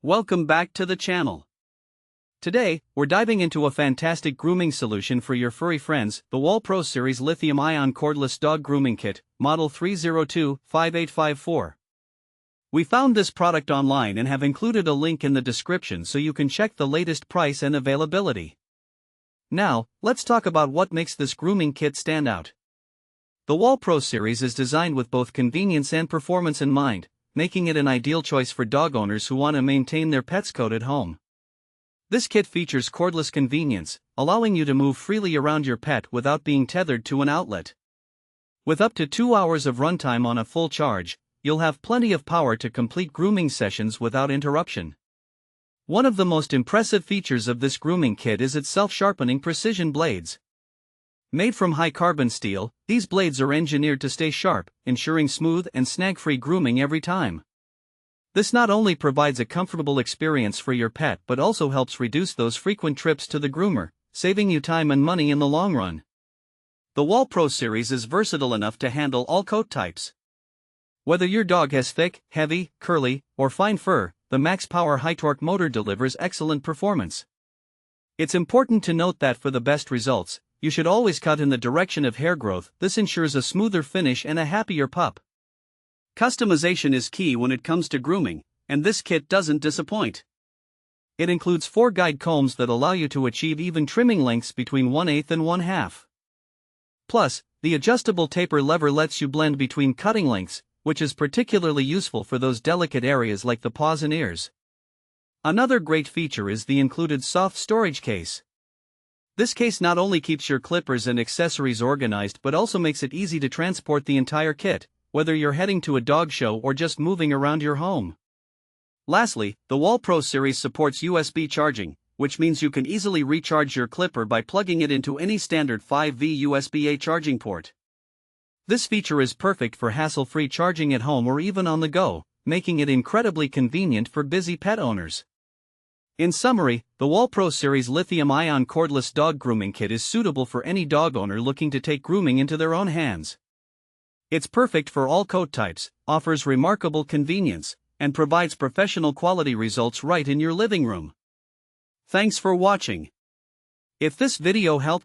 Welcome back to the channel. Today, we're diving into a fantastic grooming solution for your furry friends, the Wahl Pro Series Lithium-ion Cordless Dog Grooming Kit, Model 3025854. We found this product online and have included a link in the description so you can check the latest price and availability. Now, let's talk about what makes this grooming kit stand out. The Wahl Pro Series is designed with both convenience and performance in mind, making it an ideal choice for dog owners who want to maintain their pet's coat at home. This kit features cordless convenience, allowing you to move freely around your pet without being tethered to an outlet. With up to 2 hours of runtime on a full charge, you'll have plenty of power to complete grooming sessions without interruption. One of the most impressive features of this grooming kit is its self-sharpening precision blades. Made from high-carbon steel, these blades are engineered to stay sharp, ensuring smooth and snag-free grooming every time. This not only provides a comfortable experience for your pet but also helps reduce those frequent trips to the groomer, saving you time and money in the long run. The Wahl Pro Series is versatile enough to handle all coat types. Whether your dog has thick, heavy, curly, or fine fur, the max power high-torque motor delivers excellent performance. It's important to note that for the best results, you should always cut in the direction of hair growth. This ensures a smoother finish and a happier pup. Customization is key when it comes to grooming, and this kit doesn't disappoint. It includes 4 guide combs that allow you to achieve even trimming lengths between 1/8 and 1/2. Plus, the adjustable taper lever lets you blend between cutting lengths, which is particularly useful for those delicate areas like the paws and ears. Another great feature is the included soft storage case. This case not only keeps your clippers and accessories organized but also makes it easy to transport the entire kit, whether you're heading to a dog show or just moving around your home. Lastly, the Wahl Pro Series supports USB charging, which means you can easily recharge your clipper by plugging it into any standard 5V USB-A charging port. This feature is perfect for hassle-free charging at home or even on the go, making it incredibly convenient for busy pet owners. In summary, the Wahl Pro Series Lithium-ion Cordless Dog Grooming Kit is suitable for any dog owner looking to take grooming into their own hands. It's perfect for all coat types, offers remarkable convenience, and provides professional quality results right in your living room. Thanks for watching. If this video helped,